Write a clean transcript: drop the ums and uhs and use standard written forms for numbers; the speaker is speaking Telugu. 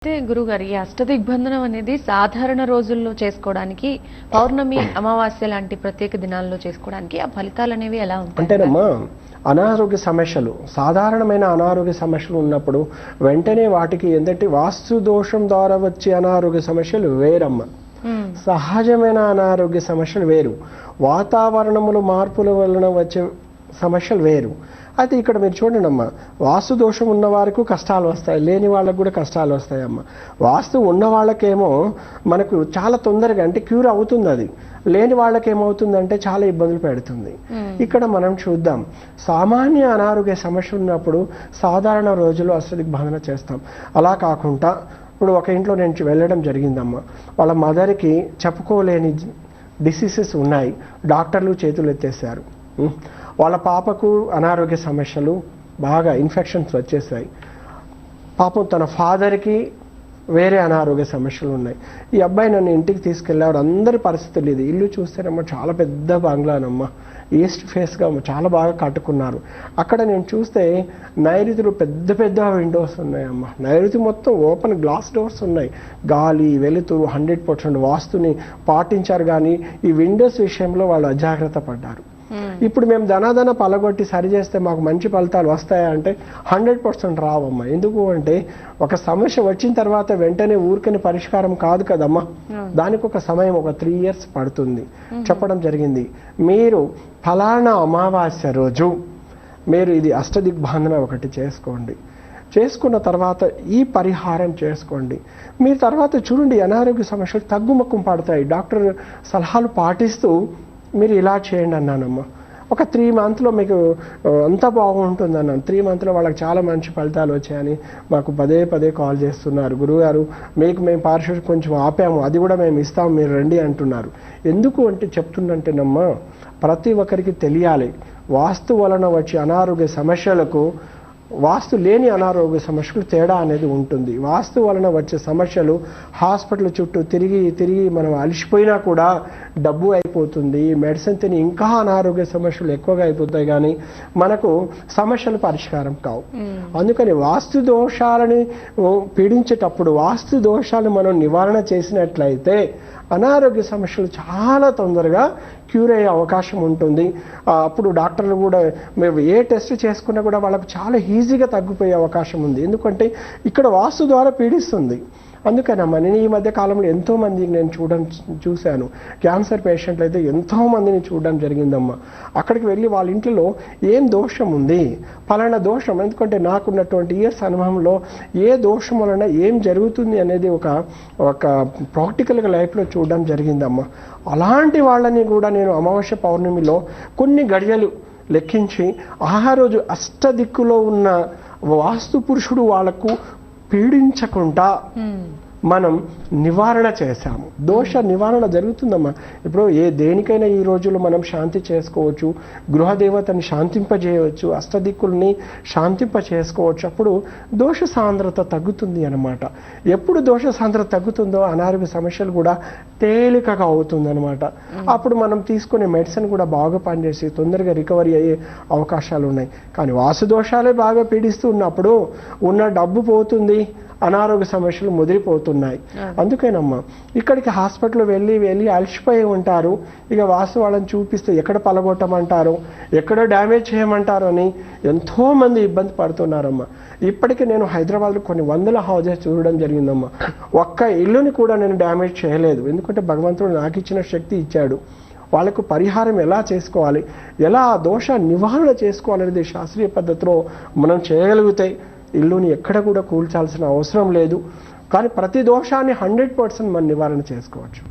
అయితే గురుగారు ఈ అష్టదిగ్బంధనం అనేది సాధారణ రోజుల్లో చేసుకోవడానికి పౌర్ణమి అమావాస్య లాంటి ప్రత్యేక దినాల్లో చేసుకోవడానికి ఆ ఫలితాలు అనేవి ఎలా ఉంటాయి అంటేనమ్మా అనారోగ్య సమస్యలు సాధారణమైన అనారోగ్య సమస్యలు ఉన్నప్పుడు వెంటనే వాటికి ఏంటంటే వాస్తు దోషం ద్వారా వచ్చే అనారోగ్య సమస్యలు వేరమ్మ సహజమైన అనారోగ్య సమస్యలు వేరు వాతావరణములు మార్పుల వలన వచ్చే సమస్యలు వేరు అయితే ఇక్కడ మీరు చూడండి అమ్మ వాస్తు దోషం ఉన్న వారికి కష్టాలు వస్తాయి లేని వాళ్ళకు కూడా కష్టాలు వస్తాయి అమ్మ వాస్తు ఉన్న వాళ్ళకేమో మనకు చాలా తొందరగా అంటే క్యూర్ అవుతుంది అది లేని వాళ్ళకి ఏమవుతుందంటే చాలా ఇబ్బందులు పెడుతుంది ఇక్కడ మనం చూద్దాం సామాన్య అనారోగ్య సమస్య ఉన్నప్పుడు సాధారణ రోజుల్లో అష్టదిగ్బంధన చేస్తాం అలా కాకుండా ఇప్పుడు ఒక ఇంట్లో నేను వెళ్ళడం జరిగిందమ్మా వాళ్ళ మదర్కి చెప్పుకోలేని డిసీజెస్ ఉన్నాయి డాక్టర్లు చేతులు ఎత్తేసారు వాళ్ళ పాపకు అనారోగ్య సమస్యలు బాగా ఇన్ఫెక్షన్స్ వచ్చేసాయి పాపం తన ఫాదర్కి వేరే అనారోగ్య సమస్యలు ఉన్నాయి ఈ అబ్బాయి నన్ను ఇంటికి తీసుకెళ్ళాడు అందరి పరిస్థితులు ఇది ఇల్లు చూస్తేనమ్మా చాలా పెద్ద బంగ్లానమ్మా ఈస్ట్ ఫేస్గా చాలా బాగా కట్టుకున్నారు అక్కడ నేను చూస్తే నైరుతిలో పెద్ద పెద్ద విండోస్ ఉన్నాయమ్మా నైరుతి మొత్తం ఓపెన్ గ్లాస్ డోర్స్ ఉన్నాయి గాలి వెలుతురు 100% వాస్తుని పాటించారు కానీ ఈ విండోస్ విషయంలో వాళ్ళు అజాగ్రత్త పడ్డారు ఇప్పుడు మేము ధనాధన పలగొట్టి సరి చేస్తే మాకు మంచి ఫలితాలు వస్తాయా అంటే 100% రావమ్మా ఎందుకు అంటే ఒక సమస్య వచ్చిన తర్వాత వెంటనే ఊరికని పరిష్కారం కాదు కదమ్మా దానికి ఒక సమయం ఒక 3 years పడుతుంది చెప్పడం జరిగింది మీరు ఫలానా అమావాస్య రోజు మీరు ఇది అష్టదిగ్బంధన ఒకటి చేసుకోండి చేసుకున్న తర్వాత ఈ పరిహారం చేసుకోండి మీరు తర్వాత చూడండి అనారోగ్య సమస్యలు తగ్గుముఖం పడతాయి డాక్టర్ సలహాలు పాటిస్తూ మీరు ఇలా చేయండి అన్నానమ్మా ఒక 3 monthsలో మీకు అంతా బాగుంటుంది అన్నాను 3 monthsలో వాళ్ళకి చాలా మంచి ఫలితాలు వచ్చాయని మాకు పదే కాల్ చేస్తున్నారు గురువుగారు మీకు మేము పారిశుద్ధ్యం కొంచెం ఆపాము అది కూడా మేము ఇస్తాము మీరు రండి అంటున్నారు ఎందుకు అంటే చెప్తుందంటేనమ్మా ప్రతి ఒక్కరికి తెలియాలి వాస్తు వలన వచ్చే అనారోగ్య సమస్యలకు వాస్తు లేని అనారోగ్య సమస్యలు తేడా అనేది ఉంటుంది వాస్తు వలన వచ్చే సమస్యలు హాస్పిటల్ చుట్టూ తిరిగి మనం అలసిపోయినా కూడా డబ్బు అయిపోతుంది మెడిసిన్ తిని ఇంకా అనారోగ్య సమస్యలు ఎక్కువగా అయిపోతాయి కానీ మనకు సమస్యలు పరిష్కారం కావు అందుకని వాస్తు దోషాలని పీడించేటప్పుడు వాస్తు దోషాలు మనం నివారణ చేసినట్లయితే అనారోగ్య సమస్యలు చాలా తొందరగా క్యూర్ అయ్యే అవకాశం ఉంటుంది అప్పుడు డాక్టర్లు కూడా మేము ఏ టెస్ట్ చేసుకున్నా కూడా వాళ్ళకు చాలా ఈజీగా తగ్గిపోయే అవకాశం ఉంది ఎందుకంటే ఇక్కడ వాస్తు ద్వారా పీడిస్తుంది అందుకనమ్మా నేను ఈ మధ్య కాలంలో ఎంతోమంది నేను చూశాను క్యాన్సర్ పేషెంట్లు అయితే ఎంతోమందిని చూడడం జరిగిందమ్మా అక్కడికి వెళ్ళి వాళ్ళ ఇంట్లో ఏం దోషం ఉంది ఫలానా దోషం ఎందుకంటే నాకున్నటువంటి ఇయర్స్ అనుభవంలో ఏ దోషం వలన ఏం జరుగుతుంది అనేది ఒక ప్రాక్టికల్గా లైఫ్లో చూడడం జరిగిందమ్మా అలాంటి వాళ్ళని కూడా నేను అమావాస్య పౌర్ణమిలో కొన్ని గడియలు లెక్కించి ఆ రోజు అష్టదిక్కులో ఉన్న వాస్తు పురుషుడు వాళ్లకు పీడించకుండా మనం నివారణ చేశాము దోష నివారణ జరుగుతుందమ్మా ఇప్పుడు దేనికైనా ఈ రోజుల్లో మనం శాంతి చేసుకోవచ్చు గృహదేవతని శాంతింపజేయవచ్చు అష్టదిక్కుల్ని శాంతింప చేసుకోవచ్చు అప్పుడు దోష సాంద్రత తగ్గుతుంది అన్నమాట ఎప్పుడు దోష సాంద్రత తగ్గుతుందో అనారోగ్య సమస్యలు కూడా తేలికగా అవుతుందన్నమాట అప్పుడు మనం తీసుకునే మెడిసిన్ కూడా బాగా పనిచేసి తొందరగా రికవరీ అయ్యే అవకాశాలు ఉన్నాయి కానీ వాసు దోషాలే బాగా పీడిస్తూ ఉన్నప్పుడు ఉన్న డబ్బు పోతుంది అనారోగ్య సమస్యలు ముదిరిపోతున్నాయి అందుకేనమ్మా ఇక్కడికి హాస్పిటల్ వెళ్ళి అలసిపోయి ఉంటారు ఇక వాస్తు వాళ్ళని చూపిస్తే ఎక్కడ పలగొట్టమంటారు ఎక్కడ డ్యామేజ్ చేయమంటారు అని ఎంతోమంది ఇబ్బంది పడుతున్నారమ్మా ఇప్పటికీ నేను హైదరాబాద్లో కొన్ని వందల హౌజెస్ చూడడం జరిగిందమ్మా ఒక్క ఇల్లుని కూడా నేను డ్యామేజ్ చేయలేదు ఎందుకంటే భగవంతుడు నాకు ఇచ్చిన శక్తి ఇచ్చాడు వాళ్ళకు పరిహారం ఎలా చేసుకోవాలి ఎలా దోష నివారణ చేసుకోవాలనేది శాస్త్రీయ పద్ధతిలో మనం చేయగలిగితే ఇల్లుని ఎక్కడ కూడా కూల్చాల్సిన అవసరం లేదు కానీ ప్రతి దోషాన్ని 100% మనం నివారణ చేసుకోవచ్చు